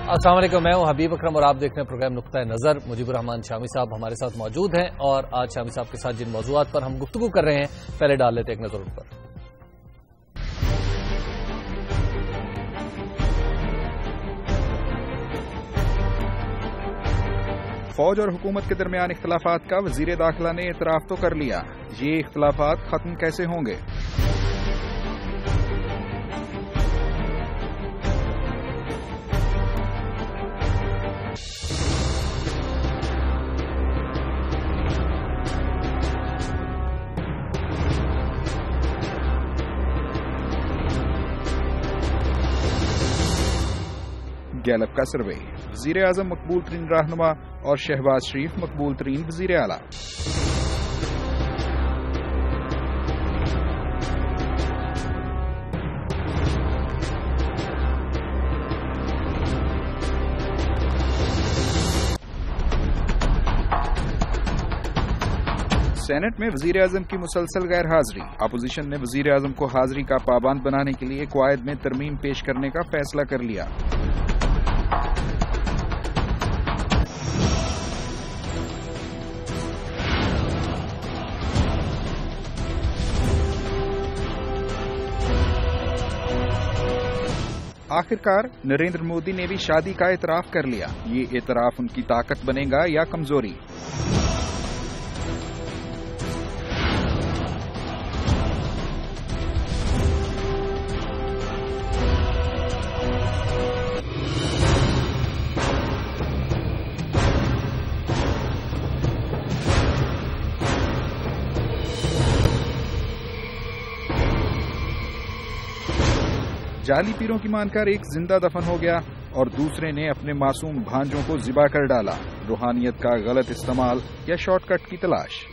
السلام علیکم، میں ہوں حبیب اکرم اور آپ دیکھ رہے ہیں پروگرام نقطہ نظر۔ مجیب الرحمان شامی صاحب ہمارے ساتھ موجود ہیں اور آج شامی صاحب کے ساتھ جن موضوعات پر ہم گفتگو کر رہے ہیں پہلے ڈال لیتے ہیں ایک نظر ان پر۔ فوج اور حکومت کے درمیان اختلافات کا وزیر داخلہ نے اعتراف تو کر لیا، یہ اختلافات ختم کیسے ہوں گے؟ گیلپ کا سروے، وزیر اعظم مقبول ترین رہنما اور شہباز شریف مقبول ترین وزیر اعلیٰ۔ سینٹ میں وزیر اعظم کی مسلسل غیر حاضری، اپوزیشن نے وزیر اعظم کو حاضری کا پابند بنانے کے لیے قواعد میں ترمیم پیش کرنے کا فیصلہ کر لیا۔ آخرکار نریندر مودی نے بھی شادی کا اعتراف کر لیا، یہ اعتراف ان کی طاقت بنے گا یا کمزوری؟ جعلی پیروں کی مان کر ایک زندہ دفن ہو گیا اور دوسرے نے اپنے معصوم بھانجوں کو ذبح کر ڈالا، روحانیت کا غلط استعمال یا شارٹ کٹ کی تلاش؟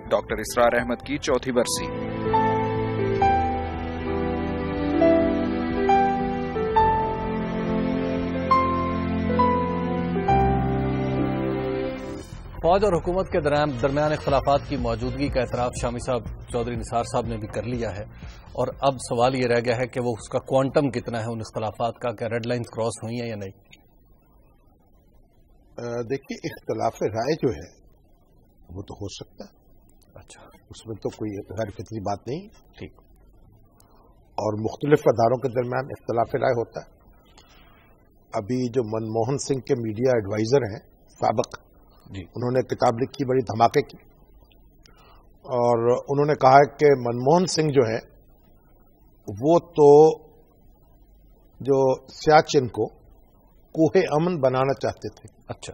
ڈاکٹر اسرار احمد کی چوتھی برسی۔ فوج اور حکومت کے درمیان اختلافات کی موجودگی کا اعتراف شامی صاحب چودھری نثار صاحب نے بھی کر لیا ہے، اور اب سوال یہ رہ گیا ہے کہ وہ اس کا کوانٹم کتنا ہے ان اختلافات کا، کیا ریڈ لائنز کراس ہوئی ہیں یا نہیں؟ دیکھیے، اختلاف رائے جو ہے وہ تو ہو سکتا ہے، اچھا، اس میں تو کوئی غیر فطری بات نہیں، ٹھیک، اور مختلف اداروں کے درمیان اختلاف رائے ہوتا ہے۔ ابھی جو منموہن سنگھ کے میڈیا ایڈوائزر ہیں سابق، انہوں نے کتاب لکھی، بڑی دھماکے کی، اور انہوں نے کہا کہ منموہن سنگھ جو ہے وہ تو جو سیاچن کو کوہ امن بنانا چاہتے تھے، اچھا،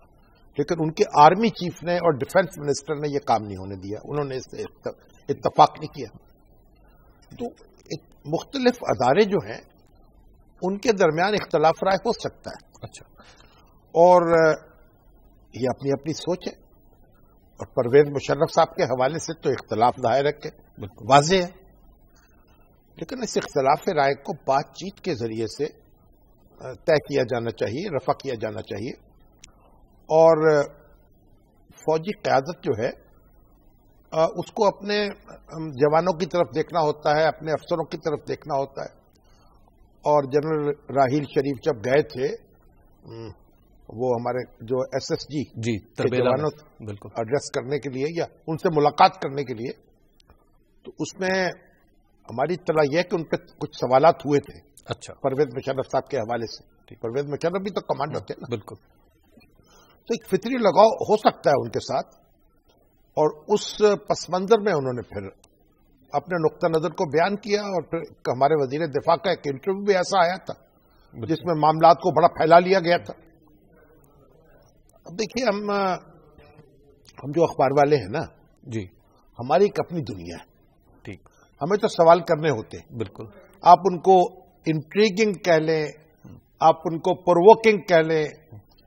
لیکن ان کے آرمی چیف نے اور ڈیفنس منسٹر نے یہ کام نہیں ہونے دیا، انہوں نے اس سے اتفاق نہیں کیا۔ تو مختلف ادارے جو ہیں ان کے درمیان اختلاف رائے ہو سکتا ہے، اچھا، اور یہ اپنی اپنی سوچ ہے، اور پرویز مشرف صاحب کے حوالے سے تو اختلاف ظاہر ہے کہ واضح ہے، لیکن اس اختلاف رائے کو بات چیت کے ذریعے سے طے کیا جانا چاہیے، رفع کیا جانا چاہیے، اور فوجی قیادت جو ہے اس کو اپنے جوانوں کی طرف دیکھنا ہوتا ہے، اپنے افسروں کی طرف دیکھنا ہوتا ہے۔ اور جنرل راحیل شریف جب گئے تھے وہ ہمارے جو ایس ایس جی جوانوں ایڈریس کرنے کے لیے یا ان سے ملاقات کرنے کے لیے، تو اس میں ہماری اطلاع یہ ہے کہ ان پہ کچھ سوالات ہوئے تھے، اچھا، پرویز مشرف صاحب کے حوالے سے۔ پرویز مشرف بھی تو کمانڈر تھے نا، بالکل، تو ایک فطری لگاؤ ہو سکتا ہے ان کے ساتھ، اور اس پس منظر میں انہوں نے پھر اپنے نقطہ نظر کو بیان کیا، اور پھر ہمارے وزیر دفاع کا ایک انٹرویو بھی ایسا آیا تھا جس میں معاملات کو بڑا پھیلا لیا گیا تھا۔ اب دیکھیے، ہم جو اخبار والے ہیں نا جی، ہماری ایک اپنی دنیا ہے، ٹھیک، ہمیں تو سوال کرنے ہوتے ہیں، بالکل، آپ ان کو انٹریگنگ کہہ لیں، آپ ان کو پرووکنگ کہہ لیں،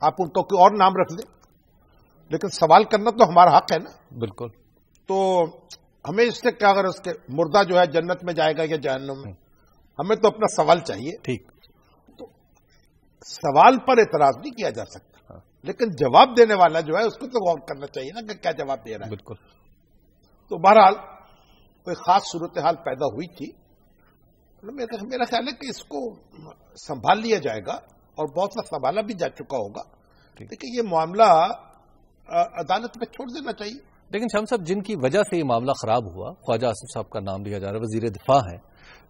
آپ ان کو کوئی اور نام رکھ دیں، لیکن سوال کرنا تو ہمارا حق ہے نا. بالکل. تو ہمیں اس سے کیا، اگر اس کے مردہ جو ہے جنت میں جائے گا یا جہنم میں، ہمیں تو اپنا سوال چاہیے. ٹھیک. تو سوال پر اعتراض نہیں کیا جا سکتا، لیکن جواب دینے والا جو ہے اس کو تو غور کرنا چاہیے نا کہ کیا جواب دے رہا ہے. بالکل. تو بہرحال کوئی خاص صورتحال پیدا ہوئی تھی. میرا خیال ہے کہ اس کو سنبھال لیا جائے گا اور بہت سا سنبھالا بھی جا چکا ہوگا. لیکن یہ معاملہ عدالت میں چھوڑ دینا چاہیے. لیکن شام صاحب، جن کی وجہ سے یہ معاملہ خراب ہوا، خواجہ آصف صاحب کا نام لیا جا رہا ہے، وزیر دفاع ہے،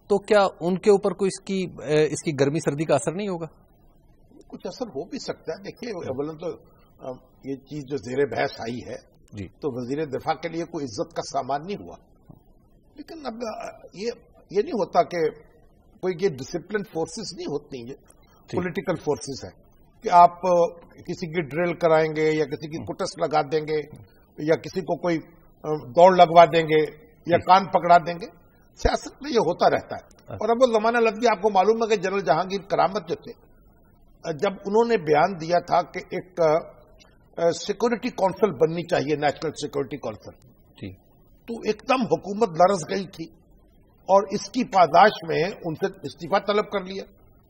تو کیا ان کے اوپر کوئی اس کی گرمی سردی کا اثر نہیں ہوگا؟ کچھ اثر ہو بھی سکتا ہے. دیکھیے، اولا تو یہ چیز جو زیر بحث آئی ہے جی، تو وزیر دفاع کے لیے کوئی عزت کا سامان نہیں ہوا. لیکن اب یہ نہیں ہوتا کہ کوئی یہ ڈسپلن فورسز نہیں ہوتی، یہ پولیٹیکل فورسز ہیں کہ آپ کسی کی ڈرل کرائیں گے یا کسی کی کٹس لگا دیں گے یا کسی کو کوئی دوڑ لگوا دیں گے یا کان پکڑا دیں گے. سیاست میں یہ ہوتا رہتا ہے. اور اب وہ زمانہ لگ گیا. آپ کو معلوم ہے کہ جنرل جہانگیر کرامت جو تھے، جب انہوں نے بیان دیا تھا کہ ایک سیکورٹی کونسل بننی چاہیے، نیشنل سیکورٹی کونسل، تو ایک دم حکومت لرز گئی تھی اور اس کی پاداش میں ان سے استعفیٰ طلب کر لیا.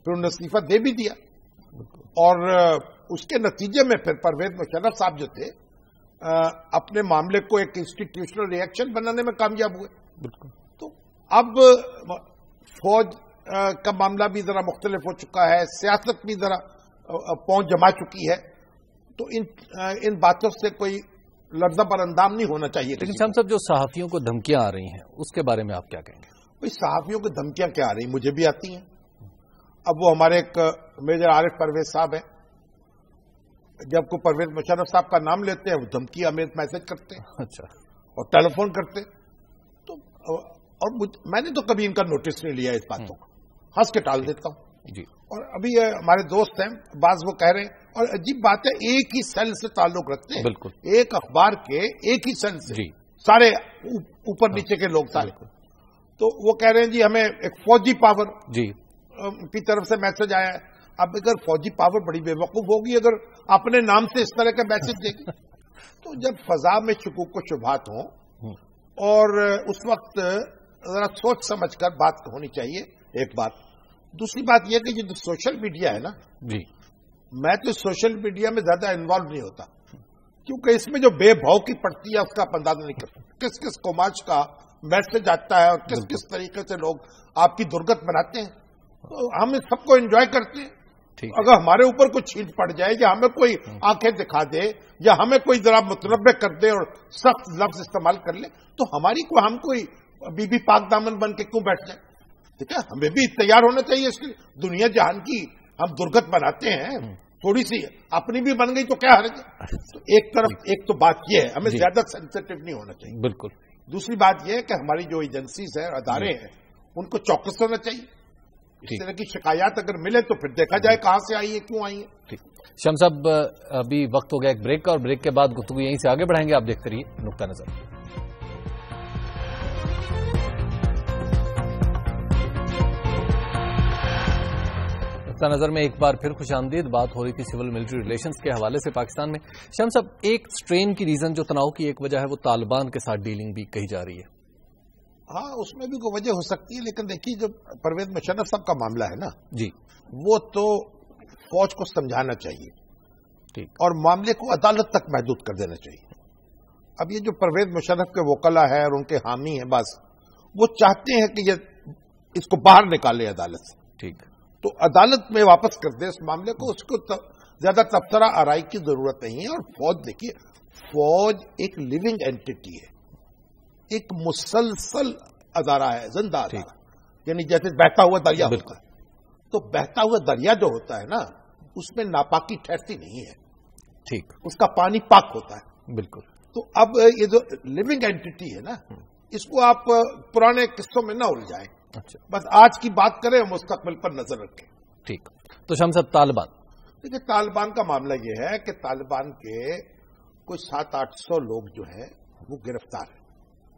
پھر انہوں نے استعفیٰ دے بھی دیا اور اس کے نتیجے میں پھر پرویز مشرف صاحب جو تھے اپنے معاملے کو ایک انسٹیٹیوشنل ریئیکشن بنانے میں کامیاب ہوئے. تو اب فوج کا معاملہ بھی ذرا مختلف ہو چکا ہے، سیاست بھی ذرا پہنچ جما چکی ہے. تو ان باتوں سے کوئی لرزہ پر اندام نہیں ہونا چاہیے. لیکن شام صاحب، جو صحافیوں کو دھمکیاں آ رہی ہیں اس کے بارے میں آپ کیا کہیں گے؟ صحافیوں کو دھمکیاں کیا آ رہی ہیں؟ مجھے بھی آتی ہیں. اب وہ ہمارے ایک میجر عارف پرویز صاحب ہیں، جب کو پرویز مشرف صاحب کا نام لیتے ہیں وہ دھمکی امیت میسج کرتے ہیں. اچھا. اور ٹیلی فون کرتے. تو اور میں نے تو کبھی ان کا نوٹس نہیں لیا اس باتوں کو، ہنس کے ٹال دیتا ہوں جی. اور ابھی ہمارے دوست ہیں بعض، وہ کہہ رہے ہیں، اور عجیب بات ہے، ایک ہی سیل سے تعلق رکھتے ہیں. بالکل. ایک اخبار کے ایک ہی سیل سے جی. سارے اوپر نیچے کے لوگ سارے. تو وہ کہہ رہے ہیں جی ہمیں ایک فوجی پاور جی کی طرف سے میسج آیا ہے. اب اگر فوجی پاور بڑی بے وقوف ہوگی اگر اپنے نام سے اس طرح کا میسج دے گی. تو جب فضا میں شکوک و شبہات ہوں اور اس وقت ذرا سوچ سمجھ کر بات ہونی چاہیے. ایک بات. دوسری بات یہ کہ یہ جو سوشل میڈیا ہے نا جی، میں تو سوشل میڈیا میں زیادہ انوالو نہیں ہوتا، کیونکہ اس میں جو بے بھاؤ کی پڑتی ہے اس کا آپ اندازہ نہیں کرتے. کس کس قوماج کا میسج آتا ہے اور کس کس طریقے سے لوگ آپ کی درگت بناتے ہیں. تو ہم اس سب کو انجوائے کرتے ہیں. اگر ہمارے اوپر کوئی چھینٹ پڑ جائے یا ہمیں کوئی آنکھیں دکھا دے یا ہمیں کوئی ذرا متنبع کر دے اور سخت لفظ استعمال کر لے تو ہم کوئی بی بی پاک دامن بن کے کیوں بیٹھ جائیں؟ ٹھیک ہے، ہمیں بھی تیار ہونا چاہیے اس کی. دنیا جہان کی ہم درگت بناتے ہیں، تھوڑی سی اپنی بھی بن گئی تو کیا حرج ہے. تو ایک طرف ایک تو بات یہ ہے، ہمیں زیادہ سینسیٹیو نہیں ہونا چاہیے. بالکل. دوسری بات یہ ہے کہ ہماری جو ایجنسیز ہیں، ادارے ہیں، ان کو چوکس ہونا چاہیے. اس طرح کی شکایات اگر ملے تو پھر دیکھا جائے کہاں سے آئی ہے، کیوں آئی ہے. شام صاحب، ابھی وقت ہو گیا ایک بریک کا، اور بریک کے بعد گفتگو یہیں سے آگے بڑھائیں گے. آپ دیکھتے رہیے نقطہ نظر. نقطہ نظر میں ایک بار پھر خوش آمدید. بات ہو رہی تھی سول ملٹری ریلیشنز کے حوالے سے پاکستان میں. شام صاحب، ایک سٹرین کی ریزن جو تناؤ کی ایک وجہ ہے وہ طالبان کے ساتھ ڈیلنگ بھی کہی جا رہی ہے. ہاں، اس میں بھی کوئی وجہ ہو سکتی ہے، لیکن دیکھیے جو پرویز مشرف صاحب کا معاملہ ہے نا جی، وہ تو فوج کو سمجھانا چاہیے. ٹھیک. اور معاملے کو عدالت تک محدود کر دینا چاہیے. اب یہ جو پرویز مشرف کے وکلا ہے اور ان کے حامی ہیں، بس وہ چاہتے ہیں کہ یہ اس کو باہر نکالے عدالت سے. ٹھیک. تو عدالت میں واپس کر دے اس معاملے کو. اس کو زیادہ تبصرہ آرائی کی ضرورت نہیں ہے. اور فوج دیکھیے، فوج ایک لیونگ اینٹی ہے، ایک مسلسل ادارہ ہے، زندہ ادارہ. یعنی جیسے بہتا ہوا دریا ہوتا ہے، تو بہتا ہوا دریا جو ہوتا ہے نا اس میں ناپاکی ٹھہرتی نہیں ہے. ٹھیک. اس کا پانی پاک ہوتا ہے. بالکل. تو اب یہ جو لیونگ اینٹی ہے نا، اس کو آپ پرانے قصوں میں نہ الجھائیں. اچھا. بس آج کی بات کریں، مستقبل پر نظر رکھیں. ٹھیک. تو شام صاحب، طالبان، دیکھیے طالبان کا معاملہ یہ ہے کہ طالبان کے کوئی 700-800 لوگ جو ہیں وہ گرفتار ہیں.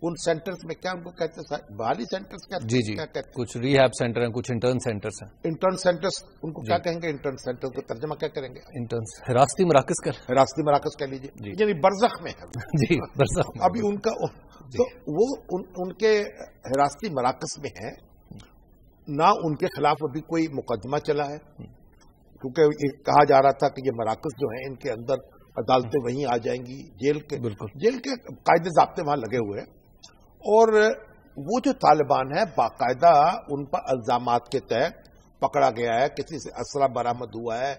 ان سینٹرز میں کیا ان کو کہتے ہیں بحالی سینٹرز کیا جی جی کچھ ریہیب سینٹر ہیں, کچھ انٹرن سینٹرز ہیں. انٹرن سینٹرز ان کو کیا کہیں گے؟ انٹرن سینٹر کو ترجمہ کیا کریں گے؟ انٹرنس حراستی مراکز حراستی مراکز کہہ لیجیے, یعنی برزخ میں ہے. جی برزخ ابھی ان کا تو وہ ان کے حراستی مراکز میں ہے نہ. ان کے خلاف ابھی کوئی مقدمہ چلا ہے, کیونکہ یہ کہا جا رہا تھا کہ یہ مراکز جو ہیں ان کے اندر عدالتیں وہیں آ جائیں گی, جیل کے قاعدے ضابطے وہاں لگے ہوئے ہیں. اور وہ جو طالبان ہے باقاعدہ ان پر الزامات کے تحت پکڑا گیا ہے, کسی سے اسلحہ برآمد ہوا ہے,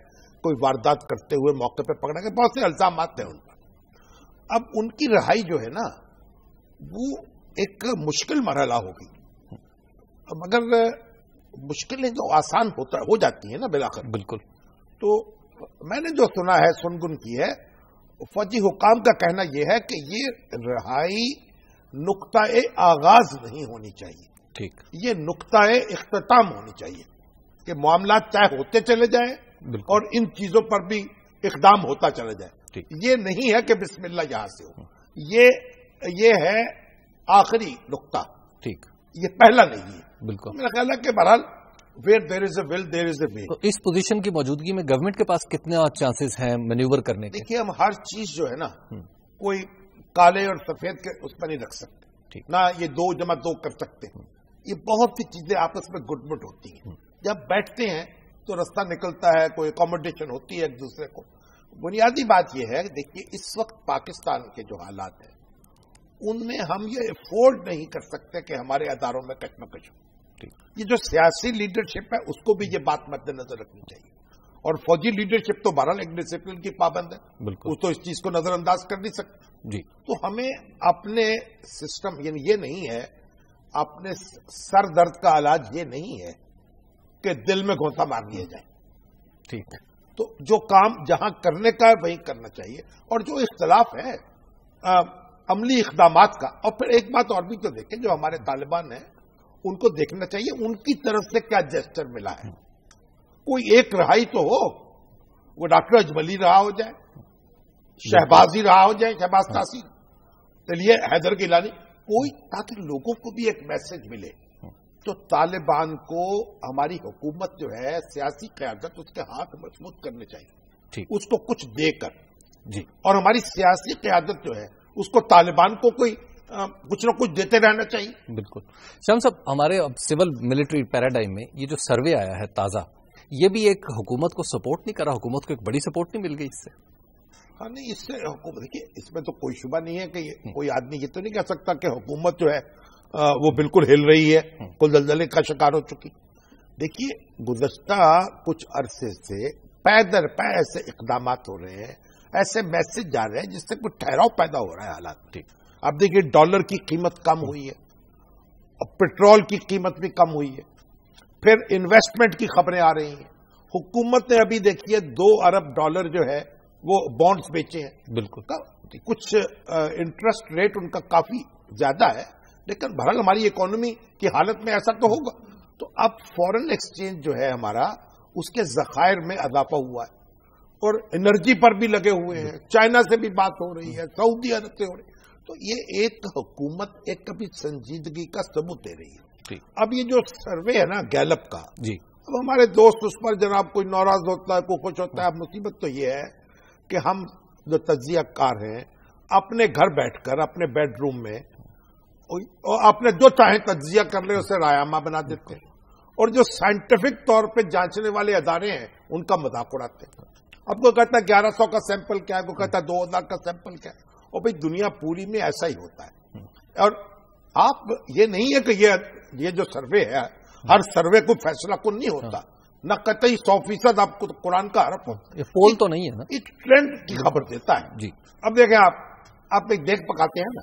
کوئی واردات کرتے ہوئے موقع پہ پکڑا گیا, بہت سے الزامات ہیں ان پر. اب ان کی رہائی جو ہے نا وہ ایک مشکل مرحلہ ہوگی, مگر مشکلیں جو آسان ہو جاتی ہیں نا بالآخر. بالکل. تو میں نے جو سنا ہے, سنگن کی ہے, فوجی حکام کا کہنا یہ ہے کہ یہ رہائی نقطۂ آغاز نہیں ہونی چاہیے, ٹھیک, یہ نقطۂ اختتام ہونی چاہیے کہ معاملات طے ہوتے چلے جائیں اور ان چیزوں پر بھی اقدام ہوتا چلا جائے. یہ نہیں ہے کہ بسم اللہ یہاں سے ہو, یہ ہے آخری نقطہ, ٹھیک, یہ پہلا نہیں ہے. بالکل. میرا خیال ہے کہ بہرحال ویئر دیر از اے ول دیر از اے وے. تو اس پوزیشن کی موجودگی میں گورنمنٹ کے پاس کتنے چانسز ہیں مینیور کرنے کے؟ دیکھیے ہم ہر چیز جو ہے نا کوئی کالے اور سفید کے اس پر نہیں رکھ سکتے, نہ یہ 2+2 کر سکتے. یہ بہت سی چیزیں آپس میں گٹ مٹ ہوتی ہیں. جب بیٹھتے ہیں تو رستہ نکلتا ہے, کوئی اکوموڈیشن ہوتی ہے ایک دوسرے کو. بنیادی بات یہ ہے, دیکھیے اس وقت پاکستان کے جو حالات ہیں ان میں ہم یہ افورڈ نہیں کر سکتے کہ ہمارے اداروں میں کشمکش ہو. یہ جو سیاسی لیڈرشپ ہے اس کو بھی یہ بات مد نظر رکھنی چاہیے, اور فوجی لیڈرشپ تو بہرحال ایک ڈسپلن کی پابند ہے, وہ تو اس چیز کو نظر انداز کر نہیں سکتے. جی. تو ہمیں اپنے سسٹم, یعنی یہ نہیں ہے, اپنے سر درد کا علاج یہ نہیں ہے کہ دل میں گھونسا مار دیا جائے. ٹھیک. تو جو کام جہاں کرنے کا ہے وہی کرنا چاہیے, اور جو اختلاف ہے عملی اقدامات کا. اور پھر ایک بات اور بھی تو دیکھیں, جو ہمارے طالبان ہیں ان کو دیکھنا چاہیے ان کی طرف سے کیا جسچر ملا ہے. کوئی ایک رہائی تو ہو, وہ ڈاکٹر اجملی رہا ہو جائے, شہباز ہی رہا ہو جائے, شہباز تاثیر, چلیے حیدر گیلانی, کوئی, تاکہ لوگوں کو بھی ایک میسج ملے. تو طالبان کو ہماری حکومت جو ہے سیاسی قیادت اس کے ہاتھ مضبوط کرنے چاہیے, اس کو کچھ دے کر. جی. اور ہماری سیاسی قیادت جو ہے اس کو طالبان کو کوئی کچھ نہ کچھ دیتے رہنا چاہیے. بالکل. شام صاحب, ہمارے اب سول ملٹری پیراڈائم میں یہ جو سروے آیا ہے تازہ, یہ بھی ایک حکومت کو سپورٹ نہیں کرا, حکومت کو ایک بڑی سپورٹ نہیں مل گئی اس سے؟ ہاں نہیں, اس سے حکومت, دیکھیے اس میں تو کوئی شبہ نہیں ہے کہ کوئی آدمی یہ تو نہیں کہہ سکتا کہ حکومت جو ہے وہ بالکل ہل رہی ہے, کل دلدلے کا شکار ہو چکی. دیکھیے گزشتہ کچھ عرصے سے پے در پے ایسے اقدامات ہو رہے ہیں, ایسے میسج جا رہے ہیں جس سے کچھ ٹھہراؤ پیدا ہو رہا ہے حالات. اب دیکھیے ڈالر کی قیمت کم ہوئی ہے, پیٹرول کی قیمت بھی کم ہوئی ہے, پھر انویسٹمنٹ کی خبریں آ رہی ہیں. حکومت نے ابھی دیکھیے $2 ارب جو ہے وہ بانڈز بیچے ہیں. بالکل. کچھ انٹرسٹ ریٹ ان کا کافی زیادہ ہے, لیکن بہرحال ہماری اکانومی کی حالت میں ایسا تو ہوگا. تو اب فورن ایکسچینج جو ہے ہمارا, اس کے ذخائر میں اضافہ ہوا ہے, اور انرجی پر بھی لگے ہوئے ہیں. چائنا سے بھی بات ہو رہی ہے, سعودی عرب سے ہو رہی ہے. تو یہ ایک حکومت ایک کبھی سنجیدگی کا ثبوت دے رہی ہے. اب یہ جو سروے ہے نا گیلپ کا, جی, اب ہمارے دوست اس پر جناب کوئی ناراض ہوتا ہے, کوئی خوش ہوتا ہے. اب مصیبت تو یہ ہے کہ ہم جو تجزیہ کار ہیں اپنے گھر بیٹھ کر اپنے بیڈ روم میں اپنے جو چاہیں تجزیہ کر لیں اسے رائے بنا دیتے ہیں, اور جو سائنٹیفک طور پہ جانچنے والے ادارے ہیں ان کا مذاق اڑاتے ہیں. اب کوئی کہتا ہے 1100 کا سیمپل کیا ہے, کوئی کہتا ہے 2000 کا سیمپل کیا ہے. اور بھائی دنیا پوری میں ایسا ہی ہوتا ہے. اور آپ یہ نہیں ہے کہ یہ جو سروے ہے ہر سروے کو فیصلہ کن نہیں ہوتا, نہ قطعی 100% آپ کو قرآن کا حرف ہوتا ہے. یہ پول تو نہیں ہے نا, ایک ٹرینڈ کی خبر دیتا ہے. جی. اب دیکھیں آپ ایک دیگ پکاتے ہیں نا,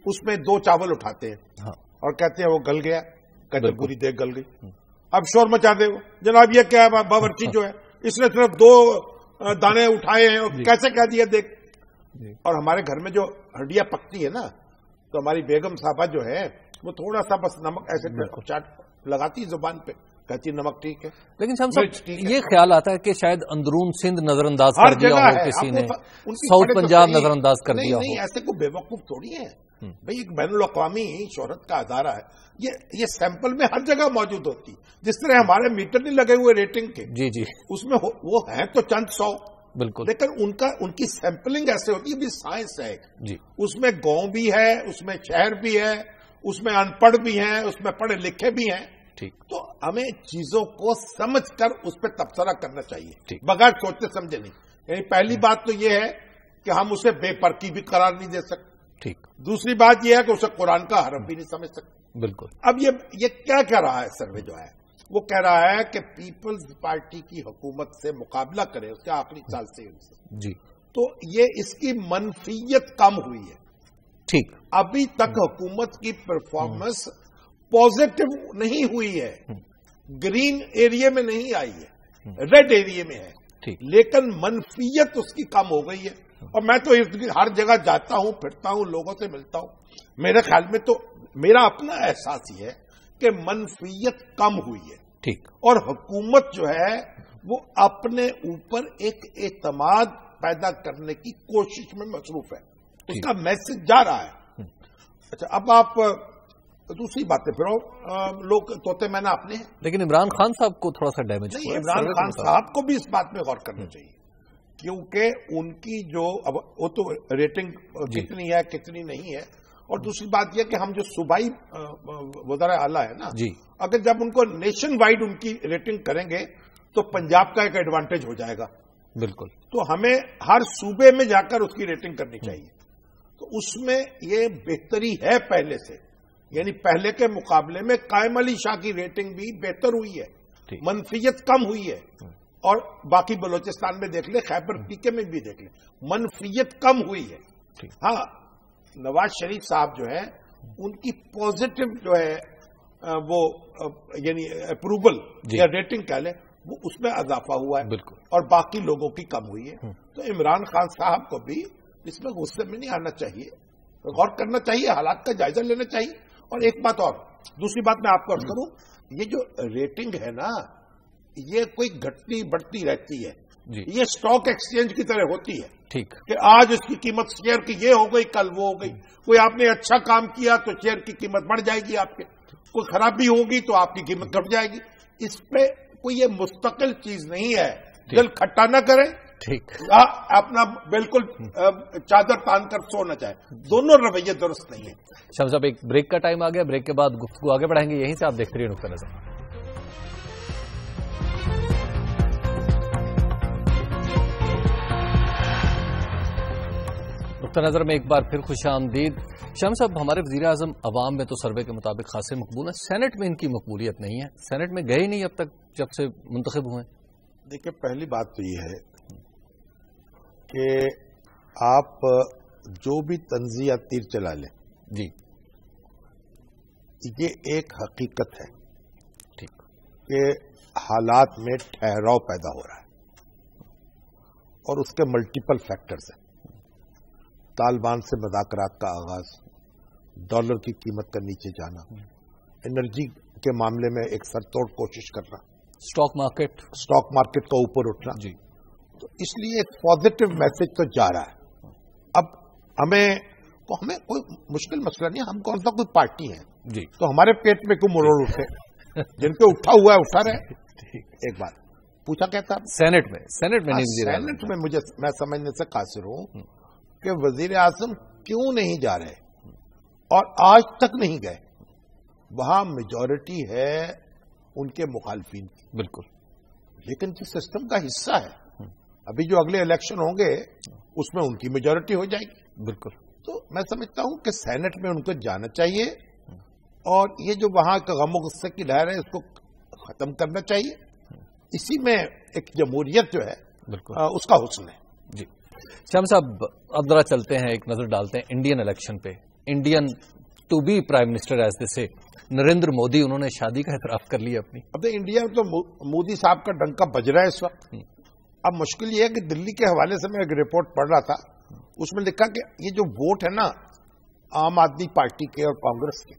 اس میں 2 چاول اٹھاتے ہیں اور کہتے ہیں وہ گل گیا, کہتے ہیں پوری دیگ گل گئی. اب شور مچا دے وہ, جناب یہ کیا ہے, باورچی جو ہے اس نے صرف 2 دانے اٹھائے ہیں اور کیسے کہہ دیا دیکھ. اور ہمارے گھر میں جو ہڈیاں پکتی ہے نا, تو ہماری بیگم صاحبہ جو ہے وہ تھوڑا سا بس نمک ایسے چاٹ لگاتی زبان پہ, کچی نمک ٹھیک ہے، لیکن صاحب یہ خیال آتا ہے کہ شاید اندرون سندھ نظر انداز کر دیا ہو کسی نے، ساؤتھ پنجاب نظر انداز کر دیا ہو. نہیں، ایسے کوئی بے وقوف تھوڑی ہے بھائی. ایک بین الاقوامی شہرت کا ادارہ ہے، یہ سیمپل میں ہر جگہ موجود ہوتی. جس طرح ہمارے میٹر نہیں لگے ہوئے ریٹنگ کے، جی جی، اس میں وہ ہیں تو چند 100، بالکل، لیکن ان کی سیمپلنگ ایسے ہوتی ہے بھی سائنس ہے جی. اس میں گاؤں بھی ہے، اس میں شہر بھی ہے، اس میں ان پڑھ بھی ہیں، اس میں پڑھے لکھے بھی ہیں. ٹھیک. تو ہمیں چیزوں کو سمجھ کر اس پہ تبصرہ کرنا چاہیے، ٹھیک. بغیر سوچتے سمجھے نہیں. یعنی پہلی بات تو یہ ہے کہ ہم اسے بے پرکی بھی قرار نہیں دے سکتے. ٹھیک. دوسری بات یہ ہے کہ اسے قرآن کا حرف بھی نہیں سمجھ سکتے. بالکل. اب یہ کیا کہہ رہا ہے سروے جو ہے، وہ کہہ رہا ہے کہ پیپلز پارٹی کی حکومت سے مقابلہ کرے اس کے آخری سال سے جی، تو یہ اس کی منفیت کم ہوئی ہے. ٹھیک. ابھی تک حکومت کی پرفارمنس پازیٹو نہیں ہوئی ہے، گرین ایریا میں نہیں آئی ہے، ریڈ ایریا میں ہے. ٹھیک. لیکن منفیت اس کی کم ہو گئی ہے. اور میں تو ہر جگہ جاتا ہوں، پھرتا ہوں، لوگوں سے ملتا ہوں، میرے خیال میں تو میرا اپنا احساس یہ ہے کہ منفیت کم ہوئی ہے. ٹھیک. اور حکومت جو ہے وہ اپنے اوپر ایک اعتماد پیدا کرنے کی کوشش میں مصروف ہے، اس کا میسج جا رہا ہے. اچھا، اب آپ دوسری باتیں پھر لوگ توتے میں نے اپنے ہیں، لیکن عمران خان صاحب کو تھوڑا سا ڈیمیج نہیں. عمران خان صاحب کو بھی اس بات میں غور کرنا چاہیے، کیونکہ ان کی جو اب وہ تو ریٹنگ کتنی ہے کتنی نہیں ہے. اور دوسری بات یہ کہ ہم جو صوبائی وزراء اعلیٰ ہے نا، جی، اگر جب ان کو نیشن وائڈ ان کی ریٹنگ کریں گے تو پنجاب کا ایک ایڈوانٹیج ہو جائے گا. بالکل. تو ہمیں ہر صوبے میں جا کر اس کی ریٹنگ کرنی چاہیے. تو اس میں یہ بہتری ہے پہلے سے، یعنی پہلے کے مقابلے میں قائم علی شاہ کی ریٹنگ بھی بہتر ہوئی ہے، منفیت کم ہوئی ہے. اور باقی بلوچستان میں دیکھ لیں، خیبر پیکے میں بھی دیکھ لیں، منفیت کم ہوئی ہے. ہاں، نواز شریف صاحب جو ہے ان کی پازیٹو جو ہے وہ یعنی اپروول یا ریٹنگ کہہ لیں، وہ اس میں اضافہ ہوا ہے. بالکل. اور باقی لوگوں کی کم ہوئی ہے. تو عمران خان صاحب کو بھی اس میں غصے میں نہیں آنا چاہیے، غور کرنا چاہیے، حالات کا جائزہ لینا چاہیے. اور ایک بات اور، دوسری بات میں آپ کو عرض کروں، یہ جو ریٹنگ ہے نا، یہ کوئی گھٹتی بڑھتی رہتی ہے. یہ سٹاک ایکسچینج کی طرح ہوتی ہے. ٹھیک. کہ آج اس کی قیمت شیئر کی یہ ہو گئی، کل وہ ہو گئی. کوئی آپ نے اچھا کام کیا تو شیئر کی قیمت بڑھ جائے گی، آپ کے کوئی خرابی ہوگی تو آپ کی قیمت گھٹ جائے گی. اس پہ کوئی یہ مستقل چیز نہیں ہے. دل کھٹا نہ کریں، ٹھیک، اپنا بالکل چادر تان کر سونا چاہے، دونوں رویے درست نہیں ہیں. شمس صاحب، ایک بریک کا ٹائم آ گیا، بریک کے بعد گفتگو آگے بڑھائیں گے. یہیں سے آپ دیکھتے رہیے نقطہ نظر. نقطہ نظر میں ایک بار پھر خوش آمدید. شمس صاحب، ہمارے وزیر اعظم عوام میں تو سروے کے مطابق خاصے مقبول ہیں، سینٹ میں ان کی مقبولیت نہیں ہے، سینٹ میں گئے نہیں اب تک جب سے منتخب ہوئے. دیکھیں، پہلی بات تو یہ ہے کہ آپ جو بھی طنزیہ یا تیر چلا لیں، جی، یہ ایک حقیقت ہے. ٹھیک. کہ حالات میں ٹھہراؤ پیدا ہو رہا ہے اور اس کے ملٹیپل فیکٹرز ہیں. طالبان سے مذاکرات کا آغاز، ڈالر کی قیمت کا نیچے جانا، انرجی کے معاملے میں ایک سر توڑ کوشش کرنا، اسٹاک مارکیٹ کا اوپر اٹھنا. جی. تو اس لیے ایک پازیٹو میسج تو جا رہا ہے. اب ہمیں کوئی مشکل مسئلہ نہیں، ہم کون سا کوئی پارٹی ہے جی، تو ہمارے پیٹ میں کوئی مروڑ اٹھے، جن پہ اٹھا ہوا ہے اٹھا رہے. ایک بات پوچھا کہتا سینٹ میں میں سمجھنے سے قاصر ہوں کہ وزیر اعظم کیوں نہیں جا رہے اور آج تک نہیں گئے. وہاں میجورٹی ہے ان کے مخالفین کی، بالکل، لیکن جس سسٹم کا حصہ ہے، ابھی جو اگلے الیکشن ہوں گے اس میں ان کی میجورٹی ہو جائے گی. بالکل. تو میں سمجھتا ہوں کہ سینٹ میں ان کو جانا چاہیے اور یہ جو وہاں کا غم و غصے کی لہر ہے اس کو ختم کرنا چاہیے. اسی میں ایک جمہوریت جو ہے اس کا حسن ہے. جی شام صاحب، اب ذرا چلتے ہیں، ایک نظر ڈالتے ہیں انڈین الیکشن پہ. Indian to be prime minister as they say Narendra Modi, انہوں نے شادی کا اعتراف کر لیا اپنی. اب انڈیا میں تو مودی صاحب کا ڈنکا بج رہا ہے اس وقت. اب مشکل یہ ہے کہ دلی کے حوالے سے میں ایک رپورٹ پڑھ رہا تھا، اس میں لکھا کہ یہ جو ووٹ ہے نا عام آدمی پارٹی کے اور کانگریس کے،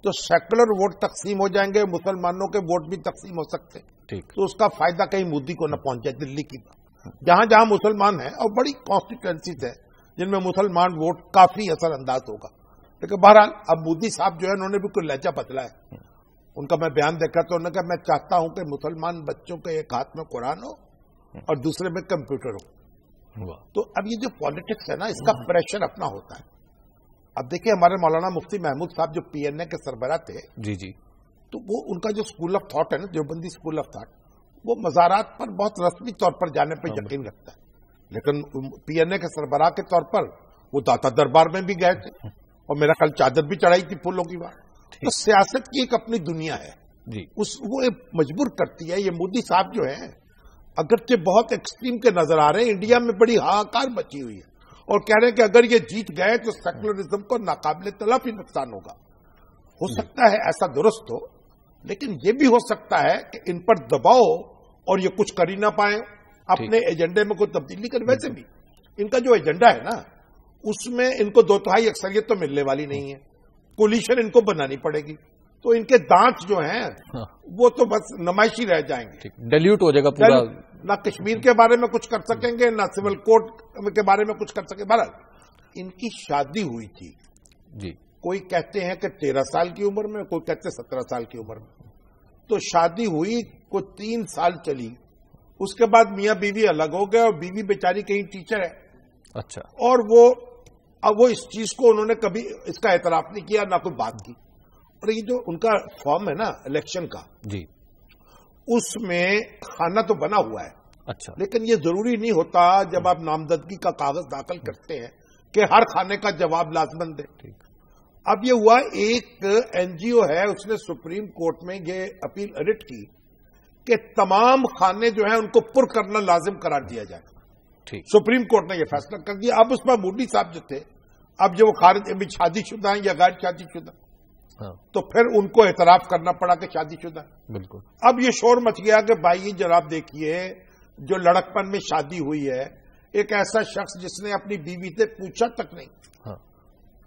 تو سیکولر ووٹ تقسیم ہو جائیں گے, مسلمانوں کے ووٹ بھی تقسیم ہو سکتے ہیں. تو اس کا فائدہ کہیں مودی کو نہ پہنچ جائے. دلی کی جہاں جہاں مسلمان ہیں اور بڑی کانسٹیٹوئنسیز ہیں جن میں مسلمان ووٹ کافی اثر انداز ہوگا. لیکن بہرحال اب مودی صاحب جو ہے انہوں نے بھی کوئی لہجہ بدلا ہے. ان کا میں بیان دیکھا تو انہوں نے کہا میں چاہتا ہوں کہ مسلمان بچوں کے ایک ہاتھ میں قرآن ہو اور دوسرے میں کمپیوٹر ہو. تو اب یہ جو پالیٹکس ہے نا, اس کا پریشر اپنا ہوتا ہے. اب دیکھیں ہمارے مولانا مفتی محمود صاحب جو پی این اے کے سربراہ تھے, جی تو وہ ان کا جو اسکول آف تھاٹ ہے نا, دیوبندی اسکول آف تھاٹ, وہ مزارات پر بہت رسمی طور پر جانے پہ یقین رکھتا ہے. لیکن پی این اے کے سربراہ کے طور پر وہ داتا دربار میں بھی گئے تھے اور میرا خیال چادر بھی چڑھائی تھی پھولوں کی بات. تو سیاست کی ایک اپنی دنیا ہے جی, وہ مجبور کرتی ہے. یہ مودی صاحب جو ہیں اگرچہ بہت ایکسٹریم کے نظر آ رہے ہیں, انڈیا میں بڑی ہاکار مچی ہوئی ہے اور کہہ رہے ہیں کہ اگر یہ جیت گئے تو سیکولرزم کو ناقابل تلافی نقصان ہوگا. ہو سکتا ہے ایسا درست ہو, لیکن یہ بھی ہو سکتا ہے کہ ان پر دباؤ اور یہ کچھ کر ہی نہ پائیں, اپنے ایجنڈے میں کوئی تبدیلی کر. ویسے بھی ان کا جو ایجنڈا ہے نا, اس میں ان کو 2/3 اکثریت تو ملنے والی نہیں ہے, کولیشن ان کو بنانی پڑے گی. تو ان کے دانت جو ہیں وہ تو بس نمائشی رہ جائیں گے, ڈیلیوٹ ہو جائے گا پورا. نہ کشمیر کے بارے میں کچھ کر سکیں گے, نہ سول کوڈ کے بارے میں کچھ کر سکیں. بہرحال ان کی شادی ہوئی تھی جی, کوئی کہتے ہیں کہ 13 سال کی عمر میں, کوئی کہتے 17 سال کی عمر میں. تو شادی ہوئی, کوئی 3 سال چلی, اس کے بعد میاں بیوی الگ ہو گئے اور بیوی بیچاری کہیں ٹیچر ہے. اچھا. اور اب وہ اس چیز کو انہوں نے کبھی اس کا اعتراف نہیں کیا, نہ کوئی بات کی. اور یہ جو ان کا فارم ہے نا الیکشن کا جی, اس میں کھانا تو بنا ہوا ہے. اچھا. لیکن یہ ضروری نہیں ہوتا جب آپ نامزدگی کا کاغذ داخل کرتے ہیں کہ ہر کھانے کا جواب لازمن دیں. اب یہ ہوا, ایک این جی او ہے, اس نے سپریم کورٹ میں یہ اپیل ریٹ کی کہ تمام کھانے جو ہیں ان کو پر کرنا لازم قرار دیا جائے. سپریم کورٹ نے یہ فیصلہ کر دیا. اب اس میں مودی صاحب جو تھے, اب جو وہ خارج ابھی شادی شدہ ہیں یا غیر شادی شدہ, تو پھر ان کو اعتراف کرنا پڑا کہ شادی شدہ. بالکل. اب یہ شور مچ گیا کہ بھائی جناب دیکھیے, جو لڑکپن میں شادی ہوئی ہے, ایک ایسا شخص جس نے اپنی بیوی سے پوچھا تک نہیں,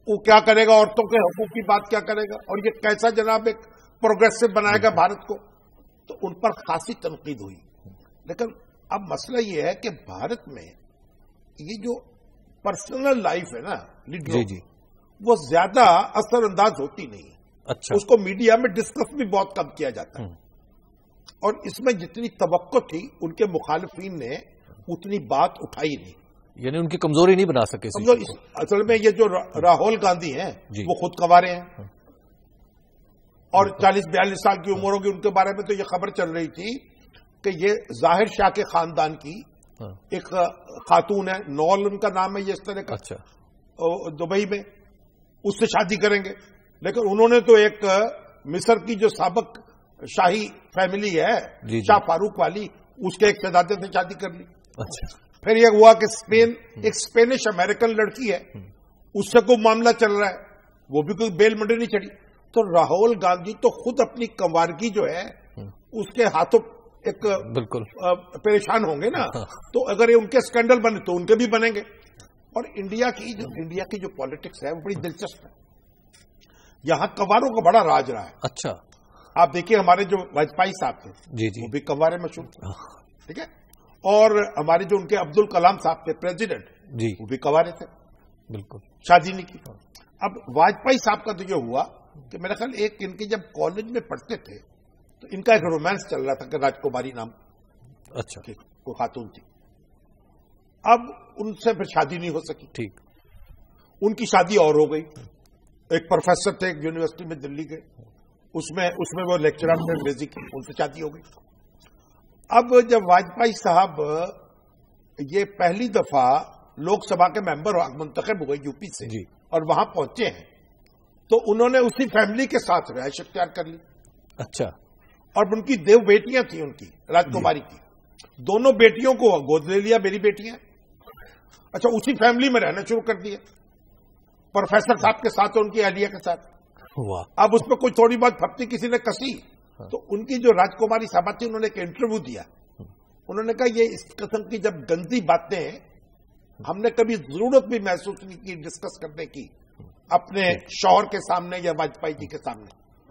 وہ کیا کرے گا, عورتوں کے حقوق کی بات کیا کرے گا, اور یہ کیسا جناب ایک پروگریسو بنائے گا بھارت کو. تو ان پر خاصی تنقید ہوئی. لیکن اب مسئلہ یہ ہے کہ بھارت میں یہ جو پرسنل لائف ہے نا لیڈروں کی, وہ زیادہ اثر انداز ہوتی نہیں ہے. اچھا. اس کو میڈیا میں ڈسکس بھی بہت کم کیا جاتا ہے, اور اس میں جتنی توقع تھی ان کے مخالفین نے اتنی بات اٹھائی نہیں. یعنی ان کی کمزوری نہیں بنا سکے. اصل میں یہ جو راہل گاندھی ہیں وہ خود کنوارے ہیں, اور 40-42 سال کی عمر ہوگی ان کے بارے میں. تو یہ خبر چل رہی تھی کہ یہ ظاہر شاہ کے خاندان کی ایک خاتون ہے, نول ان کا نام ہے, یہ اس طرح کا. اچھا. دبئی میں اس سے شادی کریں گے. لیکن انہوں نے تو ایک مصر کی جو سابق شاہی فیملی ہے شاہ فاروق والی, اس کے ایک شہزادے سے شادی کر لی. اچھا. پھر یہ ہوا کہ ایک اسپینش امریکن لڑکی ہے, اس سے کوئی معاملہ چل رہا ہے, وہ بھی کوئی بیل منڈی نہیں چڑھی. تو راہل گاندھی تو خود اپنی کنوارگی جو ہے اس کے ہاتھوں ایک بالکل پریشان ہوں گے نا. تو اگر یہ ان کے اسکینڈل بنے تو ان کے بھی بنیں گے. اور انڈیا کی جو پالیٹکس ہے وہ بڑی دلچسپ ہے. یہاں کنواروں کا بڑا راج رہا ہے. اچھا. آپ دیکھیے ہمارے جو واجپئی صاحب تھے وہ بھی کنوارے مشہور تھے, ٹھیک ہے. اور ہمارے جو ان کے عبد الکلام صاحب تھے پریزیڈنٹ, وہ بھی کنوارے تھے, بالکل شادی نہیں کی. اب واجپئی صاحب کا تو یہ ہوا کہ میرا خیال ایک ان کے جب کالج میں پڑھتے تھے تو ان کا ایک رومانس چل رہا تھا کہ راجکماری نام, اچھا, کوئی خاتون تھی. اب ان سے پھر شادی نہیں ہو سکی. ٹھیک. ان کی شادی اور ہو گئی. ایک پروفیسر تھے ایک یونیورسٹی میں دلی کے, اس میں وہ لیکچرر تھے انگریزی کی, ان سے شادی ہو گئی. اب جب واجپئی صاحب یہ پہلی دفعہ لوک سبھا کے ممبر منتخب ہوئے یو پی سے اور وہاں پہنچے ہیں, تو انہوں نے اسی فیملی کے ساتھ رہائش اختیار کر لی. اچھا. اور ان کی 2 بیٹیاں تھیں ان کی, راجکماری کی. دونوں بیٹیوں کو گود لے لیا, میری بیٹیاں. اچھا. اسی فیملی میں رہنا شروع کر دیا, پروفیسر صاحب کے ساتھ اور ان کی اہلیہ کے ساتھ. اب اس میں کوئی تھوڑی بہت پھپتی کسی نے کسی, تو ان کی جو راجکماری صاحبہ تھی انہوں نے ایک انٹرویو دیا. انہوں نے کہا یہ اس قسم کی جب گندی باتیں ہیں ہم نے کبھی ضرورت بھی محسوس نہیں کی ڈسکس کرنے کی اپنے شوہر کے سامنے یا واجپئی جی کے سامنے.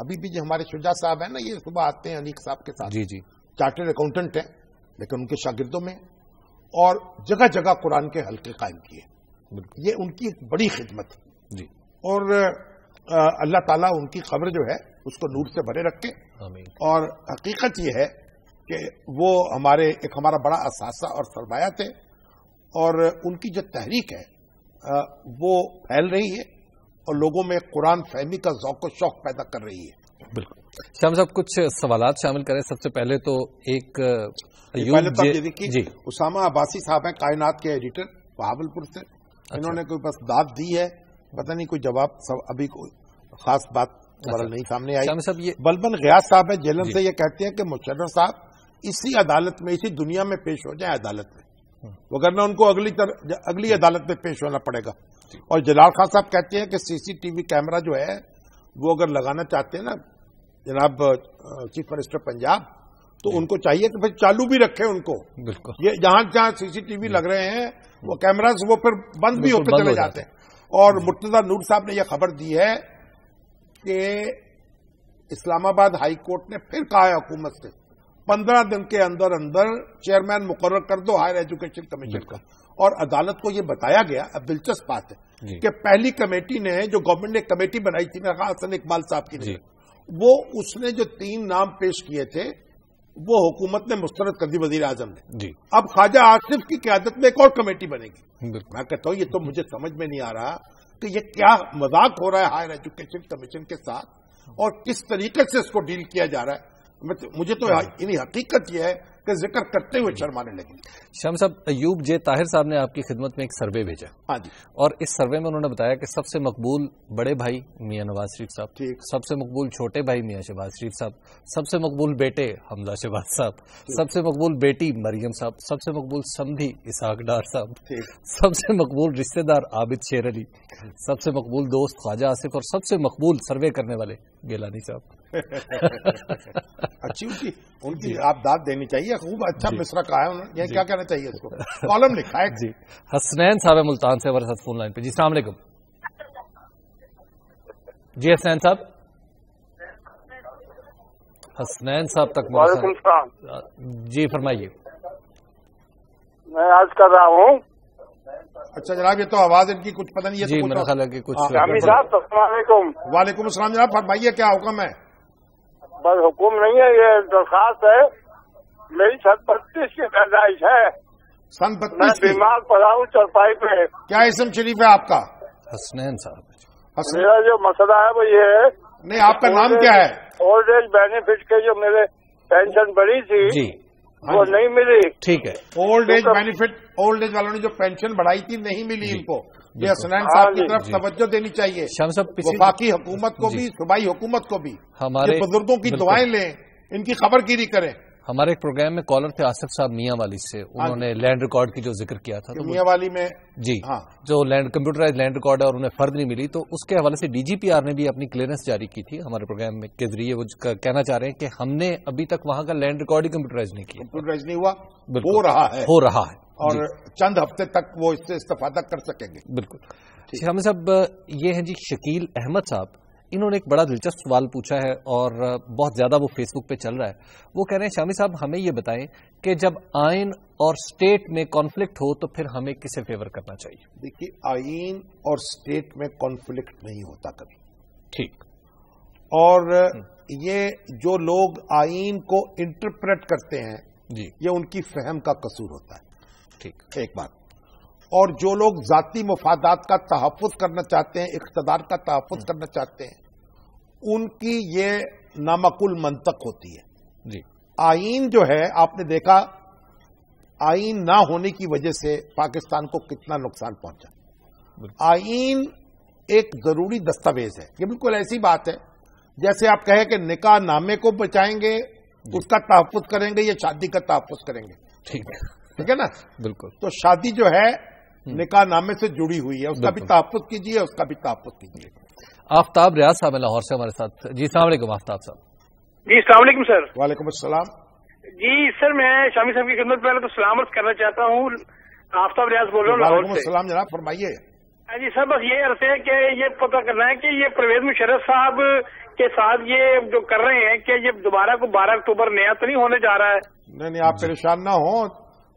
ابھی بھی جو ہمارے شجاع صاحب ہیں نا، یہ صبح آتے ہیں انیق صاحب کے ساتھ، جی جی، چارٹرڈ اکاؤنٹنٹ ہیں لیکن ان کے شاگردوں میں، اور جگہ جگہ قرآن کے حلقے قائم کیے. یہ ان کی ایک بڑی خدمت ہے جی. اور اللہ تعالیٰ ان کی خبر جو ہے اس کو نور سے بھرے رکھے. آمین. اور حقیقت یہ ہے کہ وہ ہمارا بڑا اثاثہ اور سرمایہ تھے، اور ان کی جو تحریک ہے وہ پھیل رہی ہے اور لوگوں میں قرآن فہمی کا ذوق و شوق پیدا کر رہی ہے. بالکل. شام صاحب کچھ سوالات شامل کریں. سب سے پہلے تو ایک پہلے تو یہ دیکھیے، اسامہ عباسی صاحب ہیں کائنات کے ایڈیٹر بہاولپور سے. انہوں نے کوئی بس داد دی ہے، پتہ نہیں کوئی جواب، ابھی کوئی خاص بات نہیں سامنے آئی. بلبن غیاث صاحب ہیں جیلن سے، یہ کہتے ہیں کہ مشرف صاحب اسی عدالت میں، اسی دنیا میں پیش ہو جائیں عدالت میں، وگرنہ ان کو اگلی عدالت میں پیش ہونا پڑے گا. اور جلال خان صاحب کہتے ہیں کہ سی سی ٹی وی کیمرہ جو ہے وہ اگر لگانا چاہتے ہیں نا جناب چیف منسٹر پنجاب، تو ان کو چاہیے کہ پھر چالو بھی رکھے ان کو. بالکل. یہ جہاں سی سی ٹی وی لگ رہے ہیں وہ کیمراز وہ پھر بند بھی ہوتے چلے جاتے ہیں. اور مرتضی نور صاحب نے یہ خبر دی ہے کہ اسلام آباد ہائی کورٹ نے پھر کہا ہے حکومت سے 15 دن کے اندر چیئرمین مقرر کر دو ہائر ایجوکیشن کمیشن کا. اور عدالت کو یہ بتایا گیا، اب دلچسپ بات ہے کہ پہلی کمیٹی نے جو گورنمنٹ نے کمیٹی بنائی تھی میرا خیال حسن اقبال صاحب کی، وہ اس نے جو 3 نام پیش کیے تھے وہ حکومت نے مسترد کر دی، وزیر اعظم نے. اب خواجہ آصف کی قیادت میں ایک اور کمیٹی بنے گی. میں کہتا ہوں یہ تو مجھے سمجھ میں نہیں آ رہا کہ یہ کیا مذاق ہو رہا ہے ہائر ایجوکیشن کمیشن کے ساتھ، اور کس طریقے سے اس کو ڈیل کیا جا رہا ہے. مجھے تو یعنی حقیقت یہ ہے کہ ذکر کرتے ہوئے شرمانے لگے. شام صاحب، ایوب جے طاہر صاحب نے آپ کی خدمت میں ایک سروے بھیجا. ہاں جی. اور اس سروے میں انہوں نے بتایا کہ سب سے مقبول بڑے بھائی میاں نواز شریف صاحب، سب سے مقبول چھوٹے بھائی میاں شہباز شریف صاحب، سب سے مقبول بیٹے حمزہ شہباز صاحب، سب سے مقبول بیٹی مریم صاحب، سب سے مقبول سمدھی اسحاق ڈار صاحب، سب سے مقبول رشتہ دار عابد شیر علی، سب سے مقبول دوست خواجہ آصف، اور سب سے مقبول سروے کرنے والے گیلانی صاحب. اچھی ان کی آپ داد دینی چاہیے، خوب اچھا مصرع کہا ہے انہوں نے. کیا کہنا چاہیے اس کو، کالم لکھا ہے. جی. حسنین صاحب ملتان سے ہمارے ساتھ فون لائن پہ. جی السلام علیکم. جی حسنین صاحب. حسنین صاحب تک. وعلیکم السلام. جی فرمائیے. میں عرض کر رہا ہوں. اچھا جناب، یہ تو آواز ان کی کچھ پتہ نہیں ہے. جی میرا خیال ہے کہ کچھ. شامی صاحب السلام علیکم. وعلیکم السلام جناب، فرمائیے کیا حکم ہے. بس حکم نہیں ہے، یہ درخواست ہے. میری 32 کی پیدائش ہے. سن 32 میں بیمار پڑا ہوں چرپائی پہ. کیا اسم شریف ہے آپ کا؟ حسنین صاحب. میرا جو مسئلہ ہے وہ یہ ہے. نہیں، آپ کا نام کیا ہے؟ اولڈ ایج بینیفٹ کے جو میرے پینشن بڑھی تھی جی وہ نہیں ملی. ٹھیک ہے. Old age benefit, old age والوں نے جو پینشن بڑھائی تھی نہیں ملی ان کو. یہ حسنین صاحب کی طرف توجہ دینی چاہیے. شام صاحب وفاقی حکومت کو بھی، صوبائی حکومت کو بھی، ہمارے بزرگوں کی دعائیں لیں، ان کی خبر گیری کریں. ہمارے ایک پروگرام میں کالر تھے آصف صاحب میاں والی سے، انہوں نے لینڈ ریکارڈ کی جو ذکر کیا تھا تو میاں والی میں جی جو کمپیوٹرائز لینڈ ریکارڈ ہے اور انہیں فرد نہیں ملی، تو اس کے حوالے سے ڈی جی پی آر نے بھی اپنی کلیئرنس جاری کی تھی ہمارے پروگرام میں کے ذریعے. وہ کہنا چاہ رہے ہیں کہ ہم نے ابھی تک وہاں کا لینڈ ریکارڈ ہی کمپیوٹرائز نہیں کیا. کمپیوٹرائز نہیں ہوا، ہو رہا ہے اور چند ہفتے تک وہ اس سے استفادہ کر سکیں گے. بالکل. شامی صاحب یہ ہیں جی شکیل احمد صاحب، انہوں نے ایک بڑا دلچسپ سوال پوچھا ہے اور بہت زیادہ وہ فیس بک پہ چل رہا ہے. وہ کہہ رہے ہیں شامی صاحب ہمیں یہ بتائیں کہ جب آئین اور سٹیٹ میں کانفلکٹ ہو تو پھر ہمیں کسے فیور کرنا چاہیے؟ دیکھیے، آئین اور سٹیٹ میں کانفلکٹ نہیں ہوتا کبھی. ٹھیک. اور یہ جو لوگ آئین کو انٹرپریٹ کرتے ہیں جی یہ ان کی فہم کا قصور ہوتا ہے. ٹھیک. ایک بات. اور جو لوگ ذاتی مفادات کا تحفظ کرنا چاہتے ہیں، اقتدار کا تحفظ کرنا چاہتے ہیں، ان کی یہ نامعقول منطق ہوتی ہے. جی. آئین جو ہے آپ نے دیکھا، آئین نہ ہونے کی وجہ سے پاکستان کو کتنا نقصان پہنچا. آئین ایک ضروری دستاویز ہے. یہ بالکل ایسی بات ہے جیسے آپ کہیں کہ نکاح نامے کو بچائیں گے، اس کا تحفظ کریں گے، یا شادی کا تحفظ کریں گے. ٹھیک ہے. ٹھیک ہے نا. بالکل. تو شادی جو ہے نکاح نامے سے جڑی ہوئی ہے، اس کا بھی تحفظ کیجیے، اس کا بھی تحفظ کیجیے. آفتاب ریاض صاحب لاہور سے ہمارے ساتھ. جی السلام علیکم آفتاب صاحب. جی السلام علیکم سر. وعلیکم السلام. جی سر، میں شامی صاحب کی خدمت پہلے تو سلامت کرنا چاہتا ہوں. آفتاب ریاض بول رہا ہوں لاہور سے. وعلیکم السلام جناب، فرمائیے. جی سر بس یہ عرض ہے کہ یہ پتہ کرنا ہے کہ یہ پرویز مشرف صاحب کے ساتھ یہ جو کر رہے ہیں کہ یہ دوبارہ کو 12 اکتوبر نیا تو نہیں ہونے جا رہا ہے؟ نہیں آپ پریشان نہ ہو،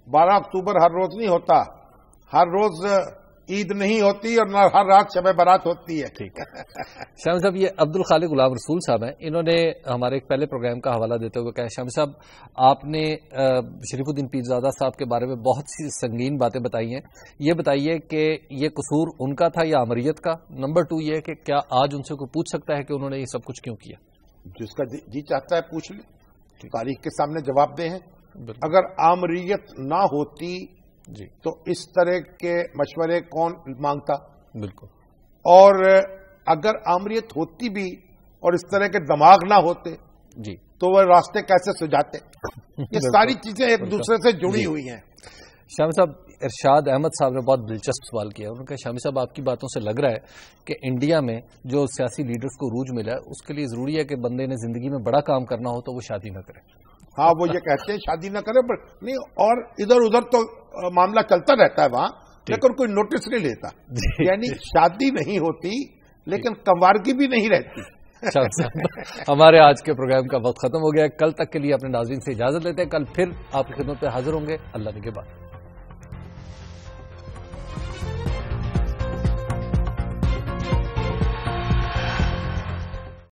12 اکتوبر ہر روز نہیں ہوتا، ہر روز عید نہیں ہوتی اور نہ ہر رات شب برات ہوتی ہے. ٹھیک ہے شامی صاحب، یہ عبد الخالق غلام رسول صاحب ہیں، انہوں نے ہمارے ایک پہلے پروگرام کا حوالہ دیتے ہوئے کہا شامی صاحب آپ نے شریف الدین پیرزادہ صاحب کے بارے میں بہت سی سنگین باتیں بتائی ہیں، یہ بتائیے کہ یہ قصور ان کا تھا یا امریت کا؟ نمبر 2 یہ کہ کیا آج ان سے کوئی پوچھ سکتا ہے کہ انہوں نے یہ سب کچھ کیوں کیا؟ جس کا جی چاہتا ہے پوچھ لیں، تاریخ کے سامنے جواب دے ہیں. اگر آمریت نہ ہوتی جی تو اس طرح کے مشورے کون مانگتا؟ بالکل. اور اگر آمریت ہوتی بھی اور اس طرح کے دماغ نہ ہوتے جی تو وہ راستے کیسے سجاتے؟ یہ ساری چیزیں ایک دوسرے سے جڑی ہوئی ہیں. شامی صاحب، ارشاد احمد صاحب نے بہت دلچسپ سوال کیا. انہوں نے کہا شامی صاحب آپ کی باتوں سے لگ رہا ہے کہ انڈیا میں جو سیاسی لیڈرز کو عروج ملا ہے اس کے لیے ضروری ہے کہ بندے نے زندگی میں بڑا کام کرنا ہو تو وہ شادی نہ کرے. ہاں وہ یہ کہتے ہیں شادی نہ کرے نہیں، اور ادھر ادھر تو معاملہ چلتا رہتا ہے وہاں، لیکن کوئی نوٹس نہیں لیتا. یعنی شادی نہیں ہوتی لیکن کنوارگی بھی نہیں رہتی. ہمارے آج کے پروگرام کا وقت ختم ہو گیا ہے. کل تک کے لیے اپنے ناظرین سے اجازت لیتے ہیں. کل پھر آپ کی خدمت پہ حاضر ہوں گے. اللہ نے کے بعد.